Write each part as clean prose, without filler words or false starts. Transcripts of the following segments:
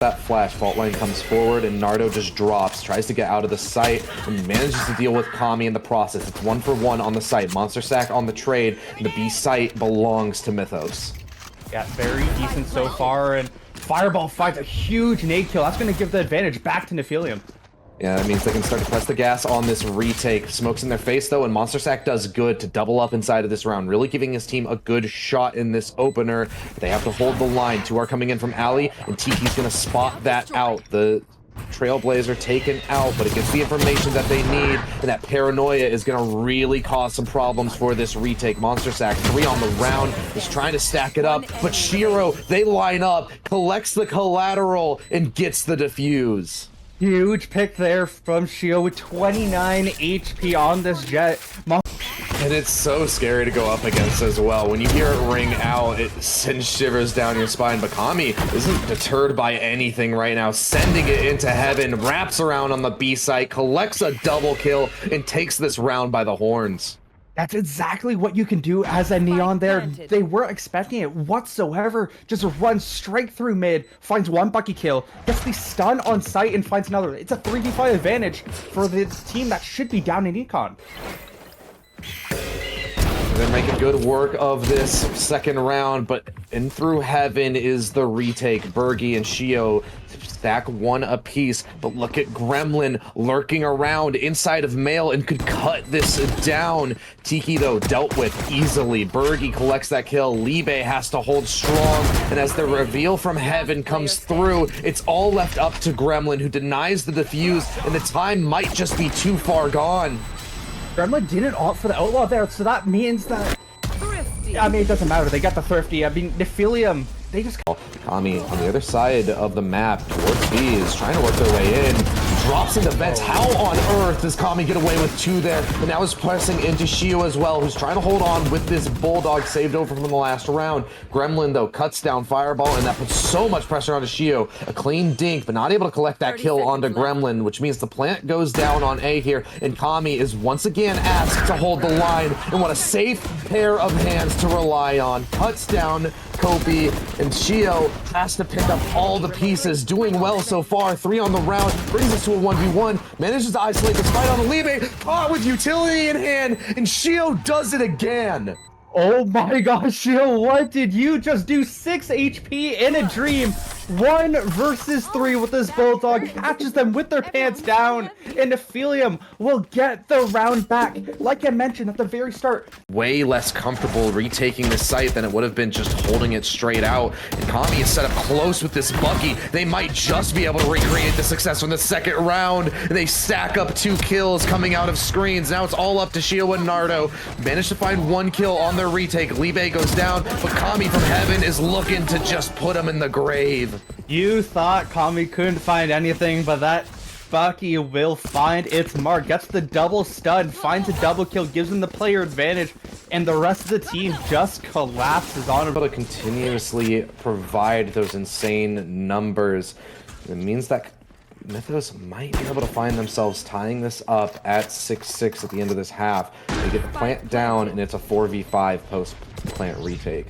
That flash, fault line comes forward, and Nardo just drops, tries to get out of the site, and manages to deal with Kami in the process. It's 1-for-1 on the site. Monster Sack on the trade, and the B site belongs to Mythos. Yeah, very decent so far, and Fireball finds a huge nade kill. That's going to give the advantage back to Nephillium. Yeah, that means they can start to press the gas on this retake. Smoke's in their face, though, and Monster Sack does good to double up inside of this round, really giving his team a good shot in this opener. They have to hold the line. 2 are coming in from Alley, and Tiki's going to spot that out. The Trailblazer taken out, but it gets the information that they need, and that paranoia is going to really cause some problems for this retake. Monster Sack, 3 on the round, is trying to stack it up, but Shiro, they line up, collects the collateral, and gets the defuse. Huge pick there from Shio with 29 HP on this Jet. And it's so scary to go up against as well. When you hear it ring out, it sends shivers down your spine. But Kami isn't deterred by anything right now, sending it into heaven, wraps around on the B site, collects a double kill, and takes this round by the horns. That's exactly what you can do as a Neon there. They weren't expecting it whatsoever. Just runs straight through mid, finds 1 Bucky kill, gets the stun on site, and finds another. It's a 3v5 advantage for the team that should be down in Econ. They're making good work of this second round, but in through heaven is the retake. Bergie and Shio stack 1 apiece, but look at Gremlin lurking around inside of Mail and could cut this down. Tiki, though, dealt with easily. Bergie collects that kill. Libe has to hold strong, and as the reveal from heaven comes through, it's all left up to Gremlin, who denies the defuse, and the time might just be too far gone. Gremlin didn't opt for the Outlaw there, so that means that... I mean, it doesn't matter. They got the Thrifty. I mean, Nephillium, they just... Kami on the other side of the map towards B is trying to work their way in. Drops into vents. How on earth does Kami get away with 2 there? And now is pressing into Shio as well, who's trying to hold on with this Bulldog saved over from the last round. Gremlin, though, cuts down Fireball, and that puts so much pressure onto Shio. A clean dink, but not able to collect that kill onto Gremlin, which means the plant goes down on A here, and Kami is once again asked to hold the line. And what a safe pair of hands to rely on. Cuts down Kopi, and Shio has to pick up all the pieces. Doing well so far. 3 on the round. Brings us to a 1v1. Manages to isolate this fight on Libe. Caught with utility in hand, and Shio does it again. Oh my gosh, Shio, what did you just do? 6 HP in a dream. 1 versus 3 with this Bulldog. Catches them with their pants down. And Nephillium will get the round back. Like I mentioned at the very start. Way less comfortable retaking this site than it would have been just holding it straight out. And Kami is set up close with this Bucky. They might just be able to recreate the success from the second round. And they stack up 2 kills coming out of screens. Now it's all up to Shio and Nardo. Managed to find 1 kill on their retake. Libe goes down, but Kami from heaven is looking to just put him in the grave. You thought Kami couldn't find anything, but that Bucky will find its mark. Gets the double stun, finds a double kill, gives him the player advantage, and the rest of the team just collapses on him. Able to continuously provide those insane numbers. It means that Mythos might be able to find themselves tying this up at 6-6 at the end of this half. They get the plant down, and it's a 4v5 post-plant retake.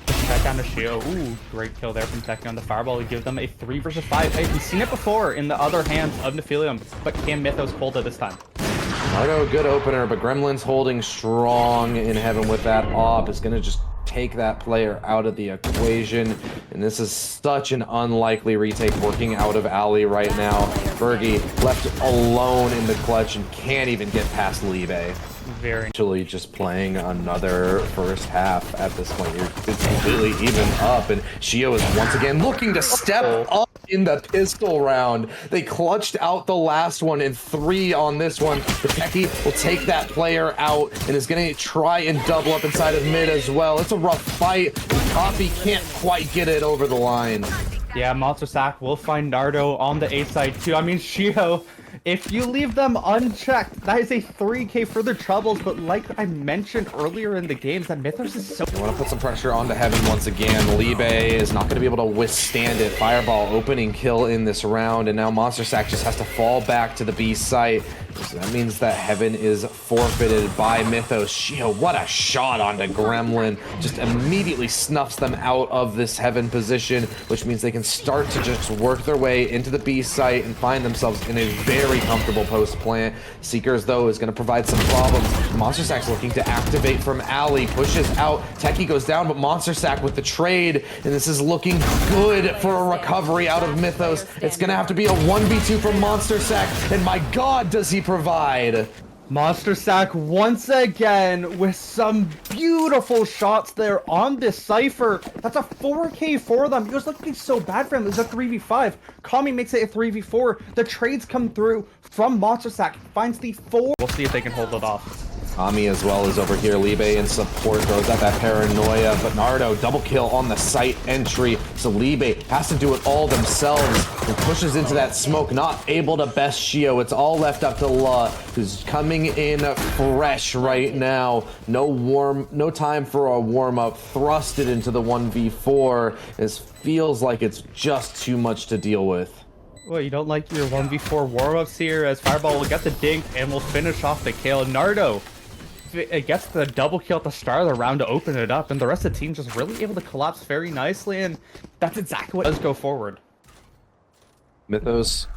Back down to Shio. Ooh, great kill there from Teki on the Fireball. We give them a 3 versus 5 fight. We've seen it before in the other hands of Nephillium, but can Mythos hold it this time? Nardo, good opener, but Gremlin's holding strong in heaven with that op. Is going to just take that player out of the equation, and this is such an unlikely retake working out of Alley right now. Bergie left alone in the clutch and can't even get past Libe. Very actually just playing another first half at this point. It's completely even up, and Shio is once again looking to step up in the pistol round. They clutched out the last one in 3 on this one. The Teki will take that player out and is going to try and double up inside of mid as well. It's a rough fight, and Coffee can't quite get it over the line. Yeah, Monster Sack will find Nardo on the A side too. I mean, Shio, if you leave them unchecked, that is a 3k further troubles, but like I mentioned earlier in the games, that Mythos is so... You want to put some pressure onto heaven once again. Libe is not going to be able to withstand it. Fireball opening kill in this round, and now Monster Sack just has to fall back to the B site. So that means that Heaven is forfeited by Mythos. Shio, what a shot onto Gremlin. Just immediately snuffs them out of this Heaven position, which means they can start to just work their way into the B site and find themselves in a very comfortable post plant. Seekers, though, is going to provide some problems. Monster Sack's looking to activate from Alley, pushes out. Techie goes down, but Monster Sack with the trade, and this is looking good for a recovery out of Mythos. It's going to have to be a 1v2 from Monster Sack, and my god, does he provide! Monster Sack once again with some beautiful shots there on this Cypher. That's a 4K for them. It was looking so bad for him. It was a 3v5. Kami makes it a 3v4. The trades come through from Monster Sack. Finds the 4. We'll see if they can hold it off. Kami as well is over here. Libe in support throws out that paranoia, but Nardo double kill on the site entry. So Libe has to do it all themselves and pushes into that smoke, not able to best Shio. It's all left up to La, who's coming in fresh right now. No time for a warm-up. Thrusted into the 1v4. This feels like it's just too much to deal with. Well, you don't like your 1v4 warm-ups here, as Fireball will get the dink and will finish off the kill. Nardo, it gets the double kill at the start of the round to open it up, and the rest of the team just really able to collapse very nicely, and that's exactly what does go forward. Mythos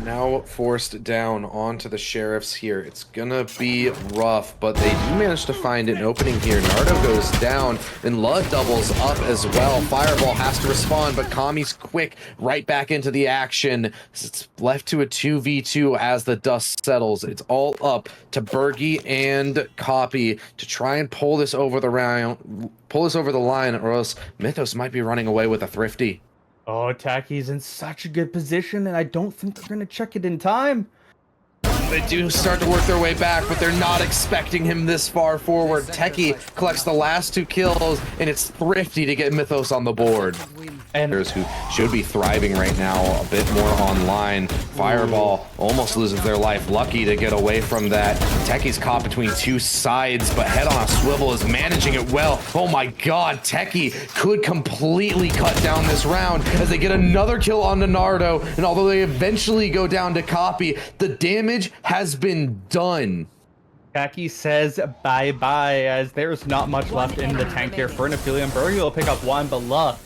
now forced down onto the sheriffs here. It's gonna be rough, but they do manage to find an opening here. Nardo goes down, and Lud doubles up as well. Fireball has to respond, but Kami's quick right back into the action. It's left to a 2v2 as the dust settles. It's all up to Bergie and Copy to try and pull this over the line, or else Mythos might be running away with a thrifty. Oh, Taki's in such a good position, and I don't think they're going to check it in time. They do start to work their way back, but they're not expecting him this far forward. Techie collects the last 2 kills, and it's thrifty to get Mythos on the board. And who should be thriving right now a bit more online. Fireball almost loses their life. Lucky to get away from that. Techie's caught between 2 sides, but Head on a Swivel is managing it well. Oh my god, Techie could completely cut down this round as they get another kill on Nardo, and although they eventually go down to Copy, the damage has been done. Taki says bye-bye, as there's not much left in the tank here for Nephillium. Bergie will pick up 1, but La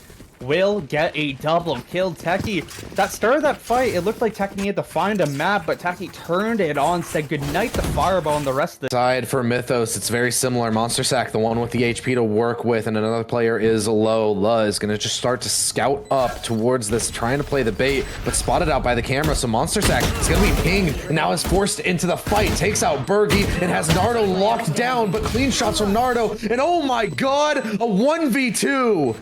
will get a double kill. Techie, that start of that fight, it looked like Techie needed to find a map, but Techie turned it on, said goodnight to Fireball and the rest of the side. For Mythos, it's very similar. Monster Sack, the one with the HP to work with, and another player is low. La is going to just start to scout up towards this, trying to play the bait, but spotted out by the camera, so Monster Sack is going to be pinged, and now is forced into the fight, takes out Bergie, and has Nardo locked down, but clean shots from Nardo, and oh my god, a 1v2!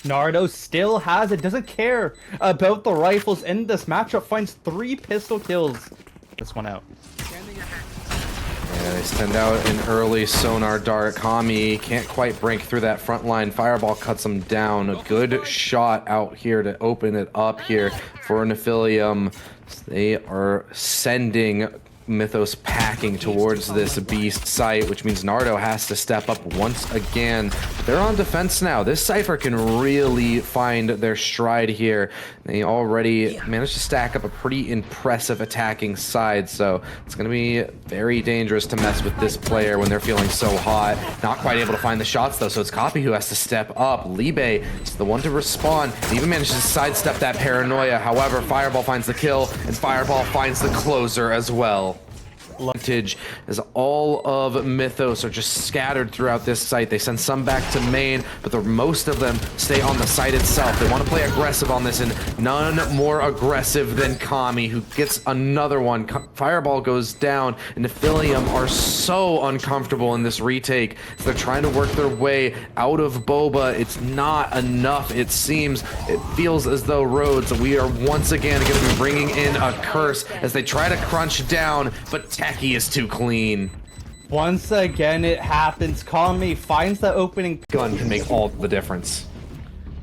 Nardo still has it, doesn't care about the rifles in this matchup, finds 3 pistol kills. This one out. Yeah, they send out an early sonar dart. Kami can't quite break through that front line. Fireball cuts him down. A good shot out here to open it up here for Nephillium. They are sending Mythos packing towards this beast site, which means Nardo has to step up once again. They're on defense now. This Cypher can really find their stride here. They already managed to stack up a pretty impressive attacking side, so it's going to be very dangerous to mess with this player when they're feeling so hot. Not quite able to find the shots, though, so it's Copy who has to step up. Libe is the one to respond. He even manages to sidestep that paranoia. However, Fireball finds the kill, and Fireball finds the closer as well. Advantage as all of Mythos are just scattered throughout this site. They send some back to main, but most of them stay on the site itself. They want to play aggressive on this, and none more aggressive than Kami, who gets another one. Fireball goes down, and Nephillium are so uncomfortable in this retake. So they're trying to work their way out of Boba. It's not enough, it seems. It feels as though Rhodes, we are once again going to be bringing in a curse as they try to crunch down, but Techie is too clean. Once again, it happens. Kami finds the opening. Gun can make all the difference.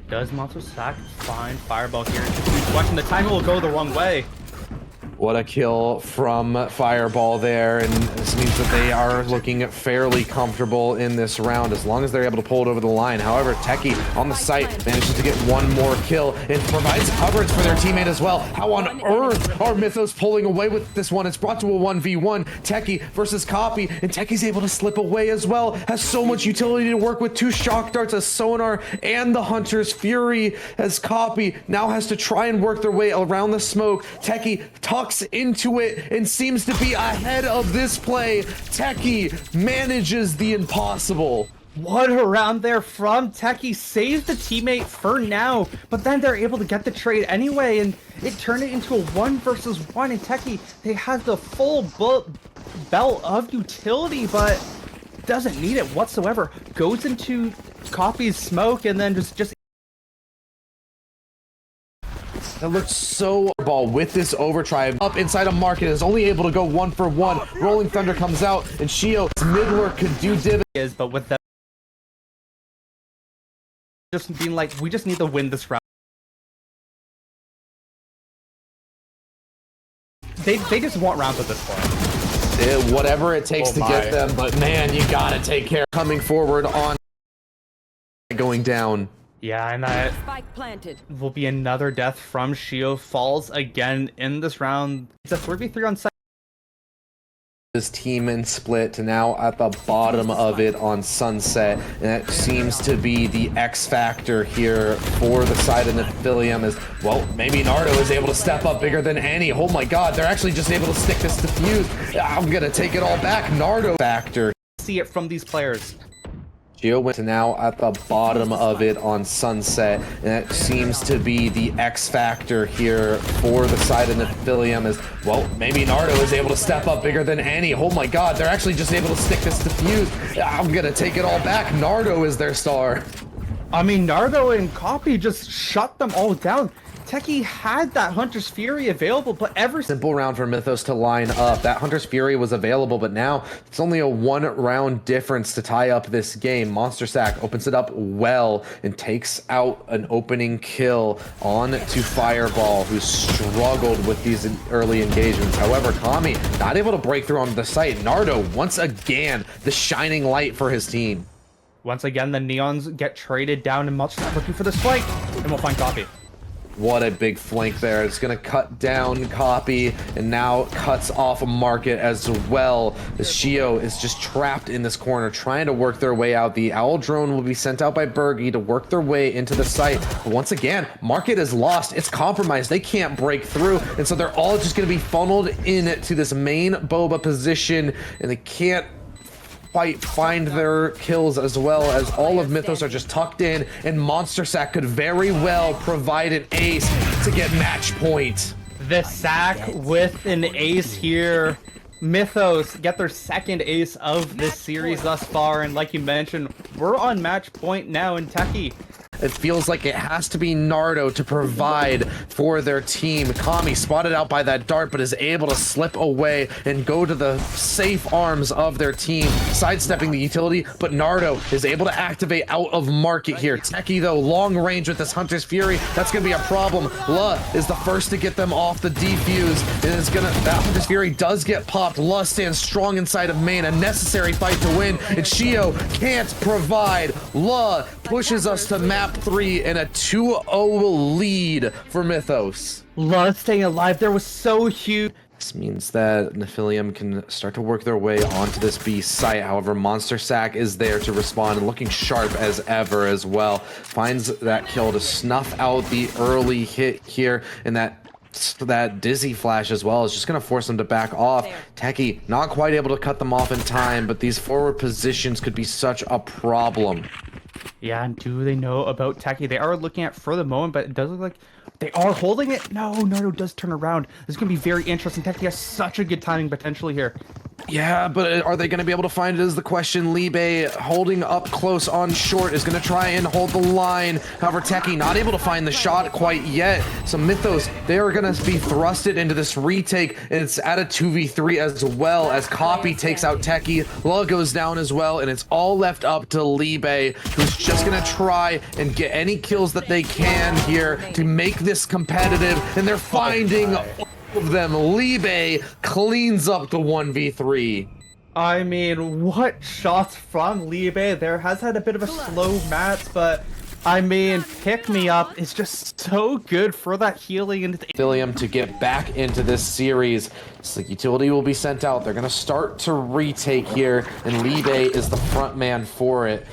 Does Monster Sack find Fireball here? It's a huge question. The timing will go the wrong way. What a kill from Fireball there, and this means that they are looking fairly comfortable in this round as long as they're able to pull it over the line. However, Techie on the site manages to get one more kill and provides coverage for their teammate as well. How on earth are Mythos pulling away with this one? It's brought to a 1v1. Techie versus Copy, and Techie's able to slip away as well. Has so much utility to work with, 2 shock darts, a sonar, and the Hunter's Fury, as Copy now has to try and work their way around the smoke. Techie tucks into it and seems to be ahead of this play. Techie manages the impossible. What a round there from Techie. Saves the teammate for now, but then they're able to get the trade anyway, and it turned it into a 1 versus 1. And Techie, they have the full belt of utility, but doesn't need it whatsoever. Goes into Copy's smoke and then just That looks so ball with this overdrive up inside a market, is only able to go 1 for 1. Rolling Thunder comes out, and Shio's mid work could do dividends. but with that, just being like, we just need to win this round. They just want rounds at this point. Whatever it takes to get them, but man, you gotta take care. Coming forward on going down. Yeah, and that Spike planted. will be another death from Shio. Falls again in this round. It's a 3v3 on site. His team and split to now at the bottom of it on Sunset, and that seems to be the X factor here for the side of Nephillium. Is, well, maybe Nardo is able to step up bigger than any. Oh my god, they're actually just able to stick this defuse. I'm gonna take it all back. Nardo factor. See it from these players. Gio went to now at the bottom of it on Sunset, and that seems to be the X factor here for the side of Nephillium. Is, well, maybe Nardo is able to step up bigger than any. Oh my god, they're actually just able to stick this defuse. I'm gonna take it all back. Nardo is their star. I mean, Nardo and Copy just shut them all down. Techie had that Hunter's Fury available, but Simple round for Mythos to line up. That Hunter's Fury was available, but now it's only a 1 round difference to tie up this game. Monster Sack opens it up well and takes out an opening kill on to Fireball, who struggled with these early engagements. However, Kami not able to break through on the site. Nardo, once again, the shining light for his team. once again, the Neons get traded down, and Monster looking for this flank, and we'll find Copy. What a big flank there. It's going to cut down Copy and now cuts off a market as well. The Shio is just trapped in this corner trying to work their way out. The Owl drone will be sent out by Bergie to work their way into the site. But once again, market is lost. It's compromised. They can't break through. And so they're all just going to be funneled into this main boba position, and they can't quite find their kills, as well as all of Mythos are just tucked in, and Monster Sack could very well provide an ace to get match point. The Sack with an ace here. Mythos get their second ace of this series thus far, and like you mentioned, we're on match point now in Techie. It feels like it has to be Nardo to provide for their team. Kami spotted out by that dart, but is able to slip away and go to the safe arms of their team, sidestepping the utility, but Nardo is able to activate out of market here. Techie, though, long range with this Hunter's Fury. That's going to be a problem. La is the first to get them off the defuse, and that Hunter's Fury does get popped. La stands strong inside of main, a necessary fight to win, and Shio can't provide. La pushes us to map 3 and a 2-0 lead for Mythos. Love staying alive there was so huge. This means that Nephillium can start to work their way onto this B site. However, Monster Sack is there to respond and looking sharp as ever as well. Finds that kill to snuff out the early hit here, and that dizzy flash as well is just going to force them to back off. Techie not quite able to cut them off in time, but these forward positions could be such a problem. Yeah, and do they know about Techie? They are looking at for the moment, but it does look like they are holding it. No, Nardo does turn around. This is going to be very interesting. Techie has such a good timing potentially here. Yeah, but are they going to be able to find it is the question. Libe holding up close on short is going to try and hold the line. However, Techie not able to find the shot quite yet. So Mythos, they are going to be thrusted into this retake, and it's at a 2v3 as well, as Copy takes out Techie. Lula goes down as well, and it's all left up to Libe, who's just going to try and get any kills that they can here to make this competitive, and they're finding of them. Libe cleans up the 1v3. I mean, what shots from Libe? There has had a bit of a slow match, but I mean, Pick Me Up is just so good for that healing and Nephillium to get back into this series. Slick Utility will be sent out. They're going to start to retake here, and Libe is the front man for it.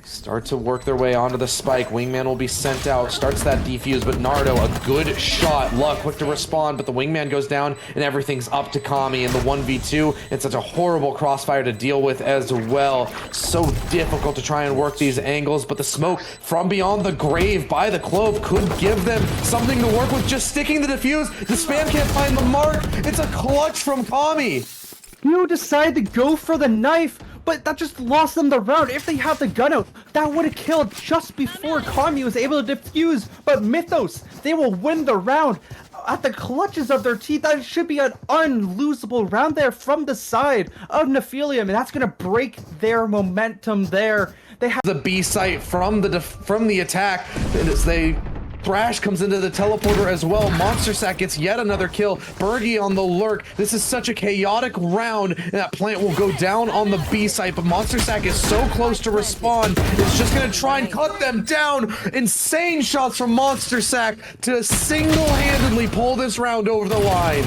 Start to work their way onto the spike. Wingman will be sent out. Starts that defuse, but Nardo, a good shot. Luck quick to respond, but the Wingman goes down, and everything's up to Kami in the 1v2. It's such a horrible crossfire to deal with as well. So difficult to try and work these angles, but the smoke from beyond the grave by the Clove could give them something to work with. Just sticking the defuse. The spam can't find the mark. It's a clutch from Kami. You decide to go for the knife, but that just lost them the round. If they had the gun out, that would have killed just before Kami was able to defuse. But Mythos, they will win the round at the clutches of their teeth. That should be an unlosable round there from the side of Nephillium, and that's gonna break their momentum there. They have the B site from the attack, and as Thrash comes into the teleporter as well. Monster Sack gets yet another kill. Bergie on the lurk. This is such a chaotic round, and that plant will go down on the B site, but Monster Sack is so close to respawn. It's just going to try and cut them down. Insane shots from Monster Sack to single-handedly pull this round over the line.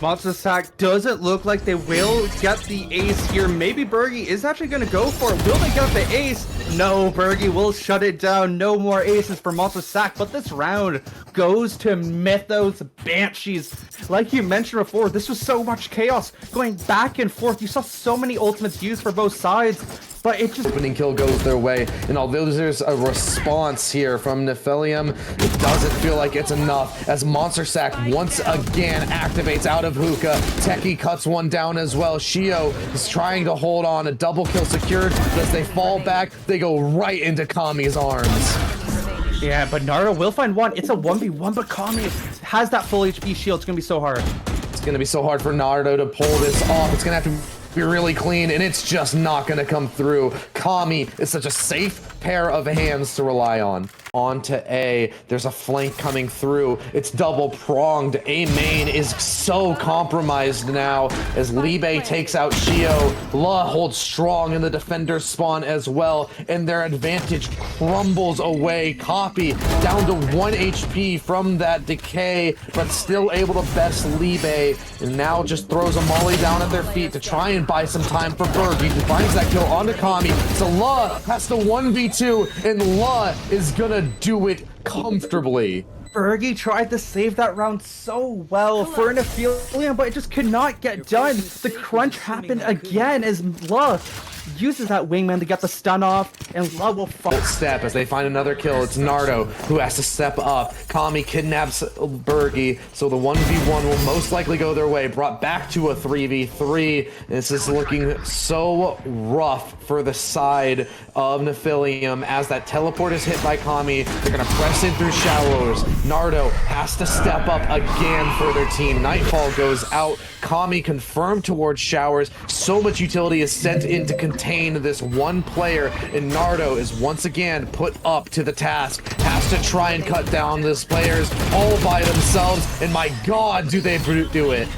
Monster Sack doesn't look like they will get the ace here. Maybe Bergie is actually going to go for it. Will they get the ace? No, Bergie will shut it down. No more aces for Monster Sack, but this round goes to Mythos Banshees. Like you mentioned before, this was so much chaos going back and forth. You saw so many ultimates used for both sides, but it just... Opening kill goes their way, and although there's a response here from Nephillium, it doesn't feel like it's enough, as Monster Sack once again activates out of hookah. Techie cuts one down as well. Shio is trying to hold on. A double kill secured, but as they fall back, they go right into Kami's arms. Yeah, but Naruto will find one. It's a 1v1, but Kami has that full HP shield. It's gonna be so hard. It's gonna be so hard for Naruto to pull this off. It's gonna have to be really clean, and it's just not gonna come through. Kami is such a safe pair of hands to rely on. On to A. There's a flank coming through. It's double pronged. A main is so compromised now as Libe takes out Shio. La holds strong in the defender's spawn as well, and their advantage crumbles away. Copy down to 1 HP from that decay, but still able to best Libe, and now just throws a molly down at their feet to try and buy some time for Berg. He finds that kill onto Kami, so La has to 1v2, and La is gonna do it comfortably. Bergie tried to save that round so well for Nephillium, but it just could not get done. The crunch happened again as La uses that Wingman to get the stun off, and La will fall. Step as they find another kill. It's Nardo who has to step up. Kami kidnaps Bergie, so the 1v1 will most likely go their way. Brought back to a 3v3. This is looking so rough for the side of Nephillium as that teleport is hit by Kami. They're gonna press in through Showers. Nardo has to step up again for their team. Nightfall goes out. Kami confirmed towards Showers. So much utility is sent in to contain this one player, and Nardo is once again put up to the task. Has to try and cut down these players all by themselves, and my god, do they do it.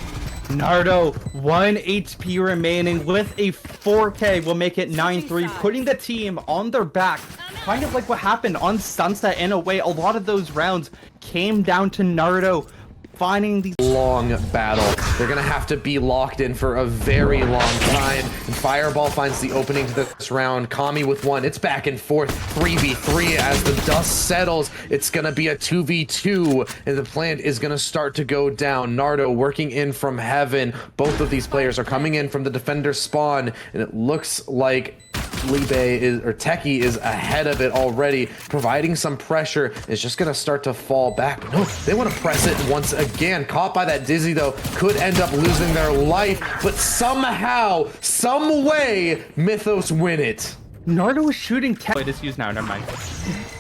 Nardo, 1 HP remaining with a 4K will make it 9-3, putting the team on their back. Kind of like what happened on Sunset in a way. A lot of those rounds came down to Nardo finding these long battle. They're gonna have to be locked in for a very long time, and Fireball finds the opening to this round. Kami with one. It's back and forth 3v3 as the dust settles. It's gonna be a 2v2, and the plant is gonna start to go down. Nardo working in from heaven. Both of these players are coming in from the defender spawn, and it looks like Techie is ahead of it already, providing some pressure. It's just gonna start to fall back. But no, they want to press it once again. Caught by that Dizzy though, could end up losing their life, but somehow, some way, Mythos win it. Nardo was shooting. Wait, it's used now. Never mind.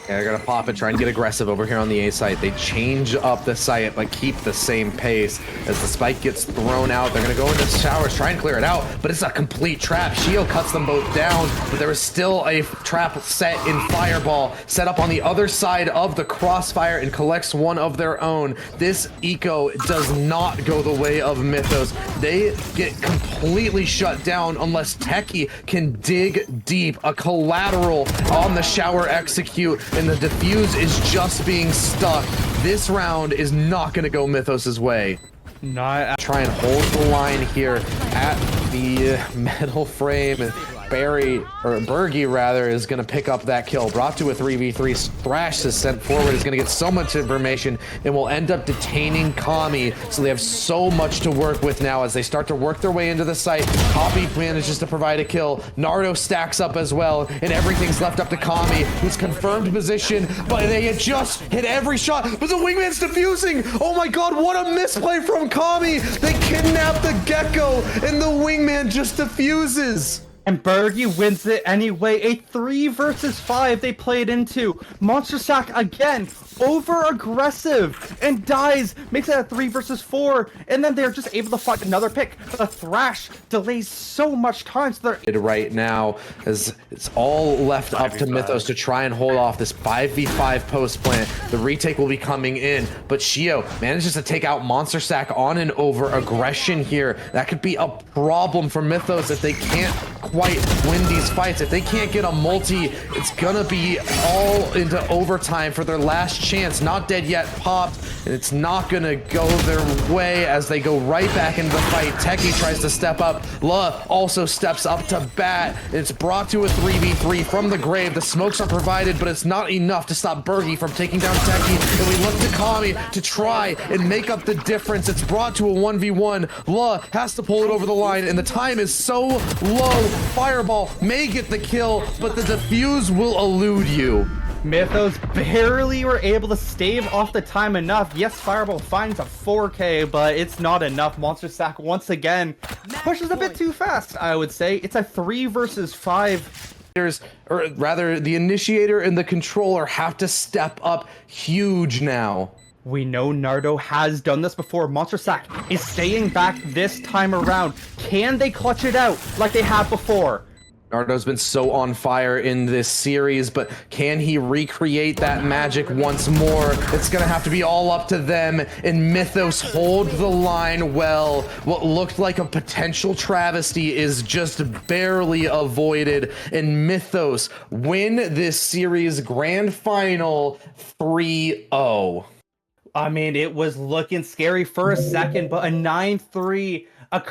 Yeah, they're gonna pop it, try and get aggressive over here on the A site. They change up the site, but keep the same pace. As the spike gets thrown out, they're gonna go into showers, try and clear it out, but it's a complete trap. Shio cuts them both down, but there is still a trap set in Fireball, set up on the other side of the crossfire and collects one of their own. This eco does not go the way of Mythos. They get completely shut down unless Techie can dig deep. A collateral on the shower execute, and the defuse is just being stuck. This round is not going to go Mythos's way. Not Try and hold the line here at the metal frame. Bergie rather, is going to pick up that kill. Brought to a 3v3. Thrash is sent forward. Is going to get so much information and will end up detaining Kami. So they have so much to work with now as they start to work their way into the site. Copy manages to provide a kill. Nardo stacks up as well, and everything's left up to Kami, who's confirmed position, but they had just hit every shot. But the wingman's defusing. Oh my god, what a misplay from Kami. They kidnap the Gecko, and the wingman just defuses. And Bergie wins it anyway. A 3 versus 5 they played into. Monster Sack again, over aggressive, and dies, makes it a 3 versus 4, and then they're just able to find another pick. The Thrash delays so much time, so they're right now, as it's all left up to Mythos to try and hold off this 5v5 post plant. The retake will be coming in, but Shio manages to take out Monster Sack on and over aggression here. That could be a problem for Mythos if they can't quite win these fights. If they can't get a multi, it's gonna be all into overtime for their last chance. Not dead yet popped, and it's not gonna go their way as they go right back into the fight. Techie tries to step up. La also steps up to bat. It's brought to a 3v3 from the grave. The smokes are provided, but it's not enough to stop Bergie from taking down Techie. And we look to Kami to try and make up the difference. It's brought to a 1v1. La has to pull it over the line, and the time is so low. Fireball may get the kill, but the defuse will elude you. Mythos barely were able to stave off the time enough. Yes, Fireball finds a 4K, but it's not enough. Monster Sack once again pushes a bit too fast, I would say. It's a 3 versus 5. Or rather, the initiator and the controller have to step up huge now. We know Nardo has done this before. Monster Sack is staying back this time around. Can they clutch it out like they have before? Nardo's been so on fire in this series, but can he recreate that magic once more? It's gonna have to be all up to them, and Mythos hold the line well. What looked like a potential travesty is just barely avoided, and Mythos win this series grand final 3-0. I mean, it was looking scary for a second, but a 9-3